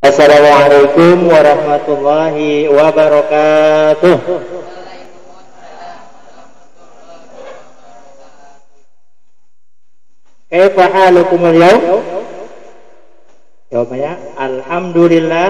Assalamualaikum warahmatullahi wabarakatuh. Kaifa halukum al-yawm? Jawabannya alhamdulillah.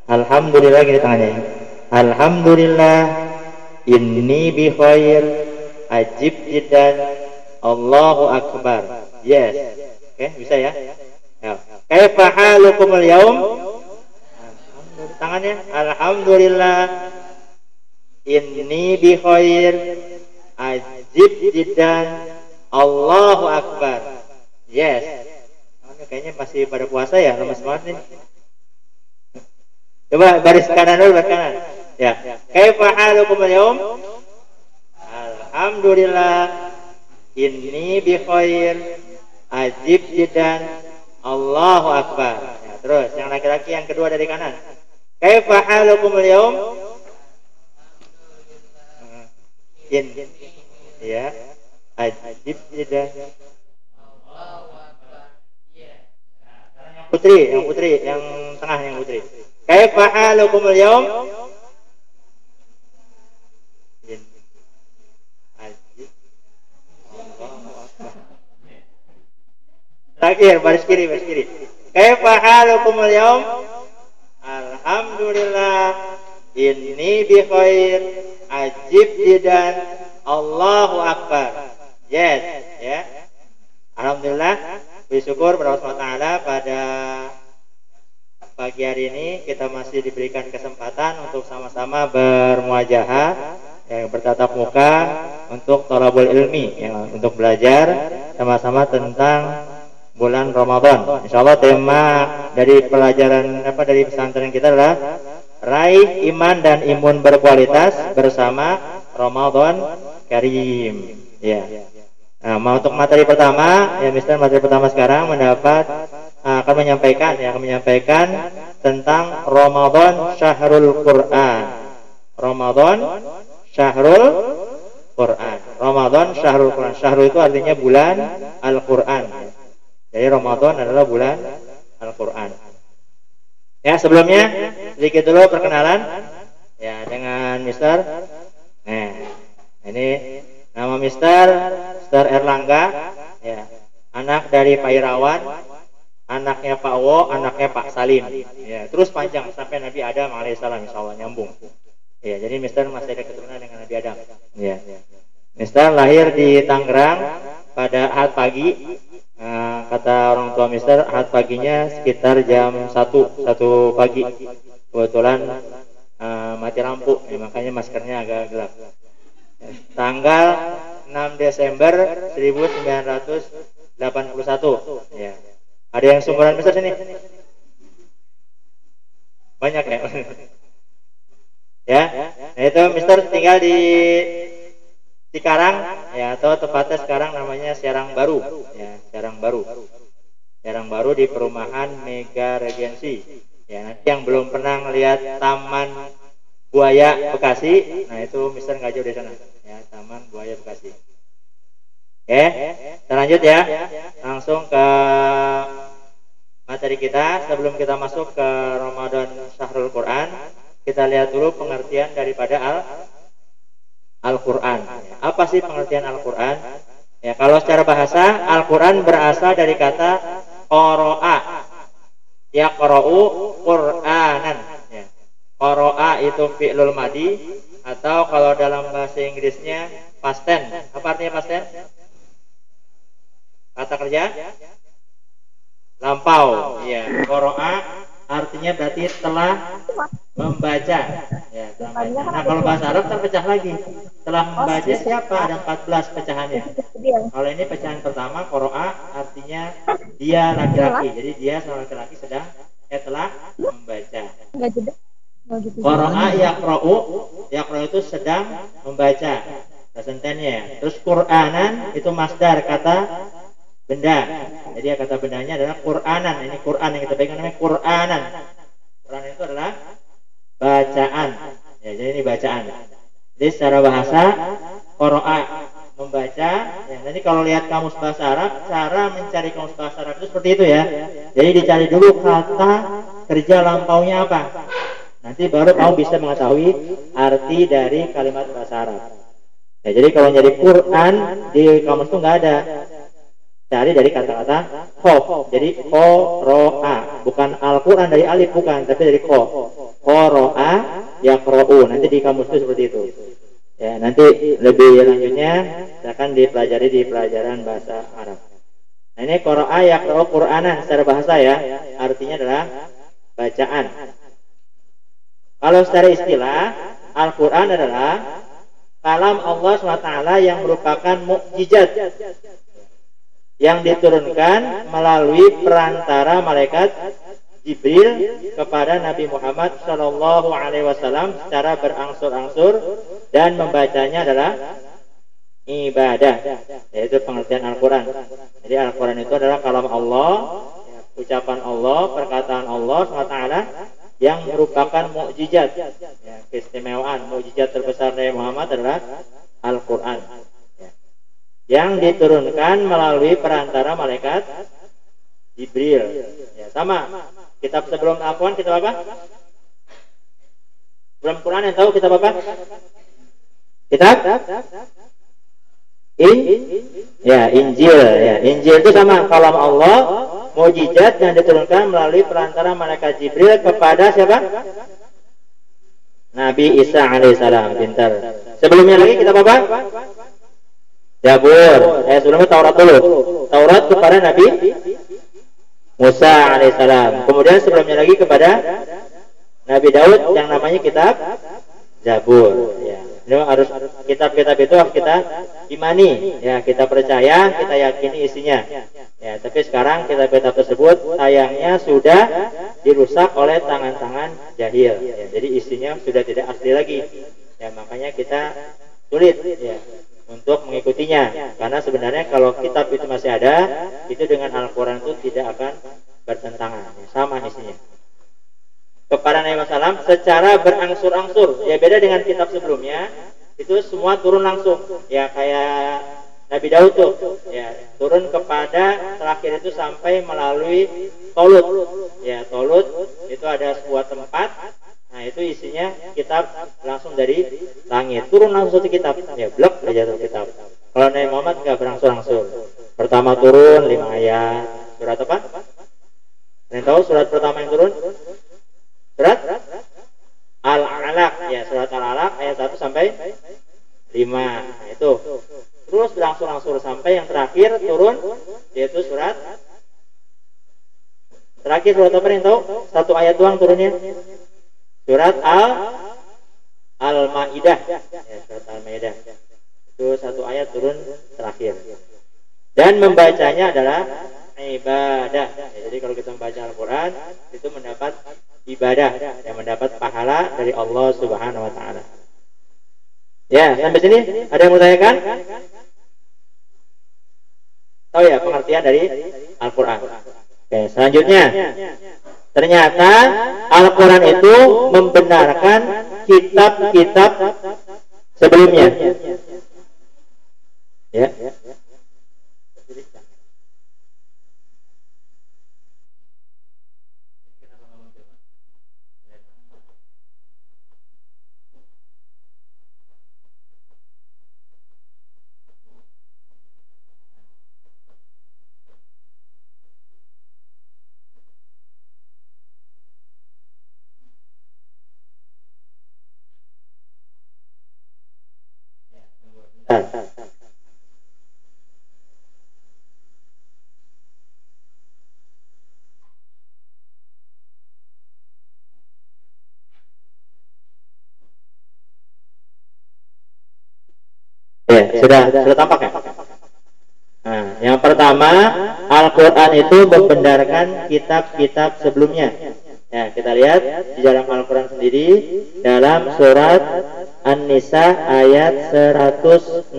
Alhamdulillah, gini tangannya. Alhamdulillah inni bi khair, ajib jiddan, Allahu akbar. Yes. Oke, bisa ya? Kaifa halukum al-yawm? Tangannya. Alhamdulillah inni bi khair, ajib jiddan, Allahu akbar. Yes. Kayaknya masih pada puasa ya, lemas banget nih. Coba baris kanan dulu, baris kanan. Ya. Kaifa halukum al-yawm? Alhamdulillah inni bi khair, ajib jiddan, Allahu akbar. Ya, terus yang laki-laki yang kedua dari kanan. Kaifa halukum al-yawm? Ya. Ajib jiddan. Putri, yang tengah, yang putri. Kaifa halukum al-yawm? Terakhir, baris kiri. Kaifa halukum al-yawm? Alhamdulillah inni bi khair, ajib jiddan, Allahu akbar. Yes, ya. Alhamdulillah, bersyukur kepada Allah SWT pada pagi hari ini kita masih diberikan kesempatan untuk sama-sama bermuajahah, bertatap muka untuk thalabul ilmi, untuk belajar sama-sama tentang bulan Ramadan. Insyaallah tema dari pelajaran dari pesantren kita adalah raih iman dan imun berkualitas bersama Ramadan Karim. Ya. Nah, untuk materi pertama, ya Mister, materi pertama sekarang akan menyampaikan tentang Ramadan Syahrul Quran. Ramadan Syahrul Quran. Ramadan Syahrul Quran. Syahrul itu artinya bulan Al-Quran. Jadi Ramadan adalah bulan Al-Quran. Ya, sebelumnya sedikit dulu perkenalan ya dengan Mister. Nah, ini nama Mister Erlangga, ya, anak dari Pak Irawan, anaknya Pak Wo, anaknya Pak Salim, ya, terus panjang sampai Nabi Adam alaihissalam, insyaallah nyambung. Ya, jadi Mister masih ada keturunan dengan Nabi Adam. Ya. Mister lahir di Tangerang pada Ahad pagi. Kata orang tua Mister, Ahad paginya sekitar jam 1 pagi. Kebetulan mati lampu, ya, makanya maskernya agak gelap. Tanggal 6 Desember 1981. Ya. Ada yang sumuran Mister sini? Banyak ya? Ya. Nah, itu Mister tinggal di Cikarang, ya, atau tepatnya sekarang namanya Serang Baru, ya, Serang Baru di perumahan Mega Regency. Ya, nanti yang belum pernah lihat Taman Buaya Bekasi, nah itu Mister nggak jauh dari sana, ya, Taman Buaya Bekasi. Oke, kita lanjut ya, langsung ke materi kita. Sebelum kita masuk ke Ramadan Syahrul Quran, kita lihat dulu pengertian daripada Al-Quran. Apa sih pengertian Al-Quran? Ya, kalau secara bahasa, Al-Quran berasal dari kata qara'a, yaqra'u Qur'anan. Ya. Qara'a itu fi'lul madi, atau kalau dalam bahasa Inggrisnya past tense. Apa artinya past tense? Kata kerja lampau. Ya, qara'a artinya berarti telah membaca. Ya, telah membaca. Nah, kalau bahasa Arab terpecah lagi. Telah membaca siapa? Ada 14 pecahannya. Kalau ini pecahan pertama, qara'a artinya dia laki-laki. Jadi dia seorang laki-laki sedang telah membaca. Qara'a yaqra'u itu sedang membaca. Presentennya. Terus Qur'anan itu masdar, kata benda. Jadi kata bendanya adalah Qur'anan. Ini Qur'an yang kita pegang namanya Qur'anan. Qur'an itu adalah bacaan. Ya, jadi ini bacaan. Jadi secara bahasa qara'a membaca. Ya, nanti kalau lihat kamus bahasa Arab, cara mencari kamus bahasa Arab itu seperti itu ya. Jadi dicari dulu kata kerja lampaunya apa. Nanti baru kamu bisa mengetahui arti dari kalimat bahasa Arab. Ya, jadi kalau jadi Quran di kamus itu nggak ada. Cari dari kata-kata khof. Jadi qoro'a, bukan Al-Quran dari alif, bukan, tapi dari kho. Qoro'a yaqra'u. Nanti di kamus itu seperti itu. Ya, nanti lebih lanjutnya akan dipelajari di pelajaran bahasa Arab. Nah, ini qoro'a yaqra'u Qur'anan secara bahasa ya, artinya adalah bacaan. Kalau secara istilah, Al-Quran adalah kalam Allah SWT yang merupakan mukjizat yang diturunkan melalui perantara malaikat Jibril kepada Nabi Muhammad SAW secara berangsur-angsur, dan membacanya adalah ibadah, yaitu pengertian Al-Quran. Jadi Al-Quran itu adalah kalam Allah, ucapan Allah, perkataan Allah SWT yang merupakan mukjizat. Ya, keistimewaan mukjizat terbesar Nabi Muhammad adalah Al-Quran, yang diturunkan melalui perantara malaikat Jibril. Ya, sama. Kitab sebelum Al-Quran kitab apa? Sebelum Quran yang tahu kitab apa? Kitab Injil. Ya, Injil itu sama, kalam Allah, mukjizat yang diturunkan melalui perantara malaikat Jibril kepada siapa? Nabi Isa alaihissalam. Pintar. Sebelumnya lagi kitab apa? Zabur. Sebelumnya Taurat dulu. Taurat kepada Nabi Musa alaihissalam. Kemudian sebelumnya lagi kepada Nabi Daud yang namanya kitab Zabur. Ya. Ini harus kitab-kitab itu harus kita imani. Ya, kita percaya, kita yakini isinya. Ya, tapi sekarang kitab-kitab tersebut sayangnya sudah dirusak oleh tangan-tangan jahil. Ya, jadi isinya sudah tidak asli lagi. Ya, makanya kita sulit. Ya, untuk mengikutinya, karena sebenarnya kalau kitab itu masih ada, itu dengan Al-Quran itu tidak akan bertentangan, sama isinya. Kepada Nabi Muhammad secara berangsur-angsur, ya beda dengan kitab sebelumnya, itu semua turun langsung, ya kayak Nabi Daud tuh, ya turun kepada terakhir itu sampai melalui Tolut, ya Tolut itu ada sebuah tempat. Nah, itu isinya kitab langsung dari langit, turun langsung satu kitab, ya blok aja tuh kitab. Kalau Nabi Muhammad nggak berangsur-angsur. Pertama turun 5 ayat. Surat apa? Kalian tahu surat pertama yang turun? Surat Al-Alaq, ya surat Al-Alaq ayat 1 sampai 5. Nah, itu. Terus berangsur-angsur sampai yang terakhir turun, yaitu surat terakhir. Surat apa yang tahu? Satu ayat doang turunnya. Surat Al-Ma'idah. Ya, surat Al-Ma'idah. Itu satu ayat turun terakhir. Dan membacanya adalah ibadah. Ya, jadi kalau kita membaca Al-Quran, itu mendapat ibadah, yang mendapat pahala dari Allah Subhanahu wa Ta'ala. Ya, sampai sini ada yang mau tanyakan? Tahu ya pengertian dari Al-Quran. Oke, selanjutnya. Ternyata Al-Quran itu membenarkan kitab-kitab sebelumnya. Ya. Ya, sudah tampak ya? Nah, yang pertama, Al-Quran itu membenarkan kitab-kitab sebelumnya. Ya, kita lihat di dalam Al-Quran sendiri, dalam surat An-Nisa ayat 163.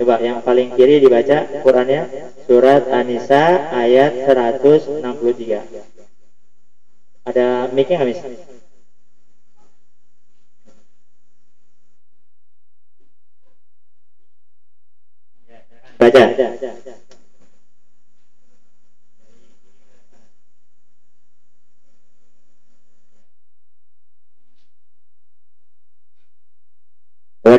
Coba yang paling kiri dibaca Qurannya, surat An-Nisa ayat 163. Ada mic-nya nggak, Miss? Baca.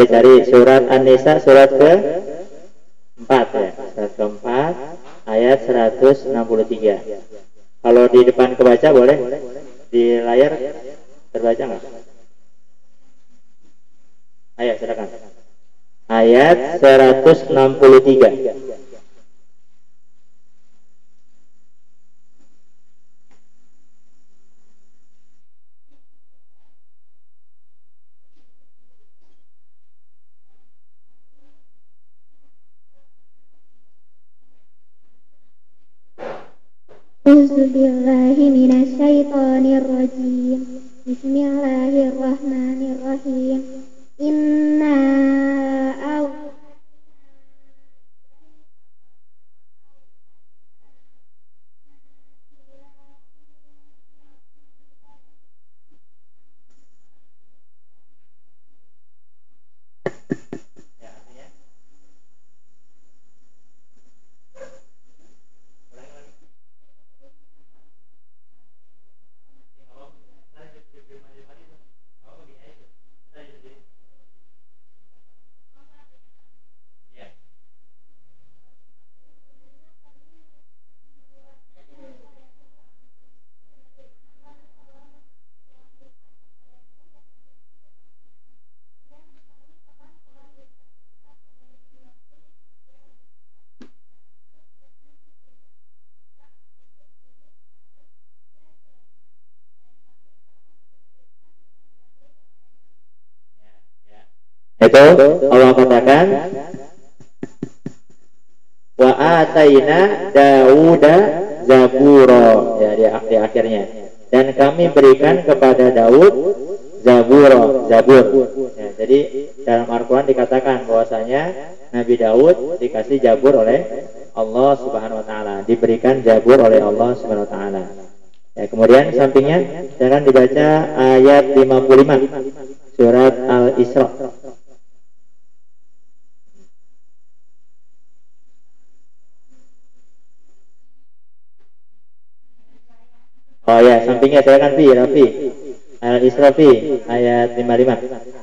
dicari surat An-Nisa surat ke 4 ya. Surat keempat ayat 163. Kalau di depan kebaca boleh? Di layar terbaca nggak? Ayo silakan. Ayat 163. A'udzubillahi minasyaitonirrajim. Bismillahirrahmanirrahim. Inna aw Itu Allah katakan wa ataina Dauda zaburo ya di akhirnya, dan kami berikan kepada Daud zaburo, zabur ya. Jadi dalam Al-Quran dikatakan bahwasanya Nabi Daud dikasih zabur oleh Allah Subhanahu Wa Taala, diberikan zabur oleh Allah Subhanahu Wa Taala ya. Kemudian sampingnya jangan dibaca ayat 55 surat Al-Isra. Oh ya, sampingnya saya kan Rafi. Al-Isra ayat 55.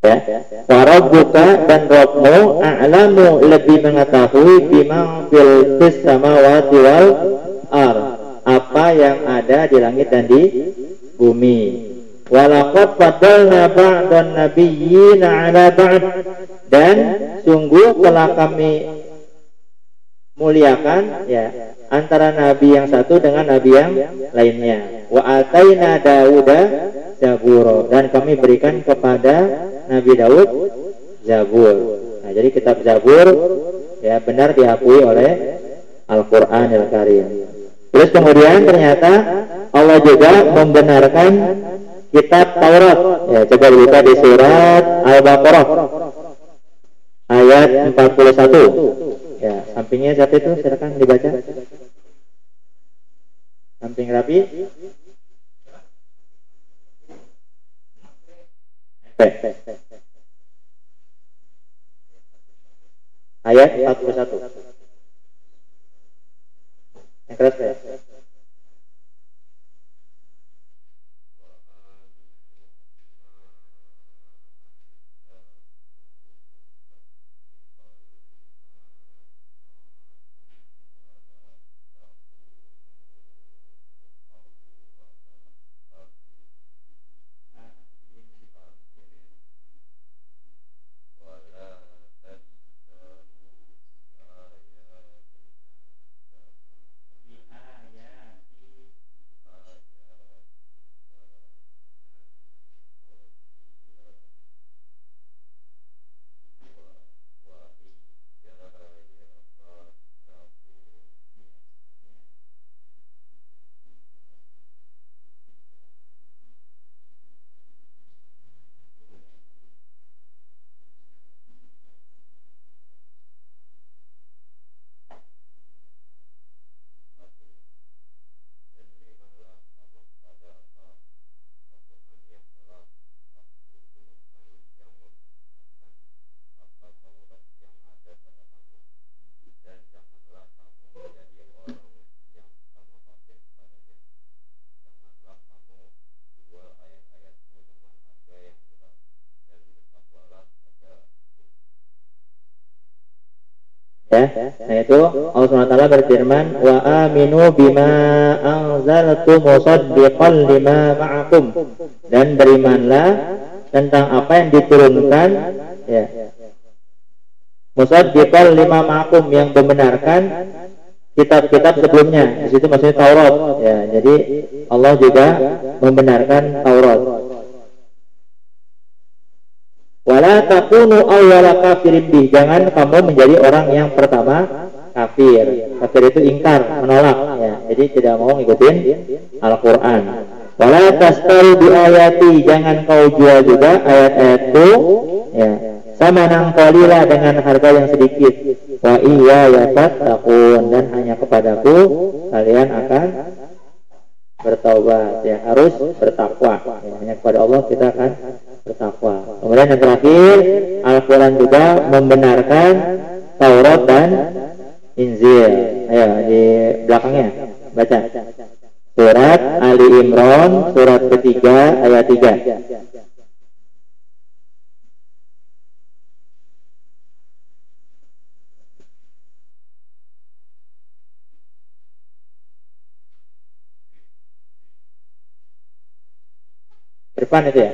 Ya, warabbuka dan Rabbmu a'lamu lebih mengetahui bima fil samawati wal ar, apa yang ada di langit dan di bumi. Walaqad faddalna ba'dan nabiyyina 'ala ba'd, dan sungguh telah kami muliakan ya antara nabi yang satu dengan nabi yang lainnya. Wa ataina Dauda zaburo, dan kami berikan kepada Nabi Daud Zabur. Nah, jadi kitab Zabur ya benar diakui oleh Al-Qur'anil Karim. Terus kemudian ternyata Allah juga membenarkan kitab Taurat. Ya, coba buka di surat Al-Baqarah ayat 41. Ya, sampingnya satu itu silakan dibaca. Samping rapi. Ayat 41. Yang keras ya? Ya, nah itu Allah SWT berfirman, wa aminu bima anzaltu musaddiqan lima ma'akum, dan berimanlah tentang apa yang diturunkan, ya, musaddiqan lima ma'akum, yang membenarkan kitab-kitab sebelumnya. Di situ maksudnya Taurat, ya. Jadi Allah juga membenarkan Taurat. Wala takunu awwala kafirin bih, jangan kamu menjadi orang yang pertama kafir. Kafir itu ingkar, menolak, ya. Jadi tidak mau ngikutin Al-Qur'an. Wala tastaru bi ayati, jangan kau jual juga ayat-ayatku, ya, sama nang qalila, dengan harga yang sedikit. Wa iya yattaqun, dan hanya kepadaku kalian akan bertaubat, ya, harus bertakwa, ya, hanya kepada Allah kita akan bertakwa. Kemudian yang terakhir, Al-Quran juga membenarkan Taurat dan Injil. Ayo di belakangnya baca surat Ali Imran surat ketiga ayat 3. Depan itu ya.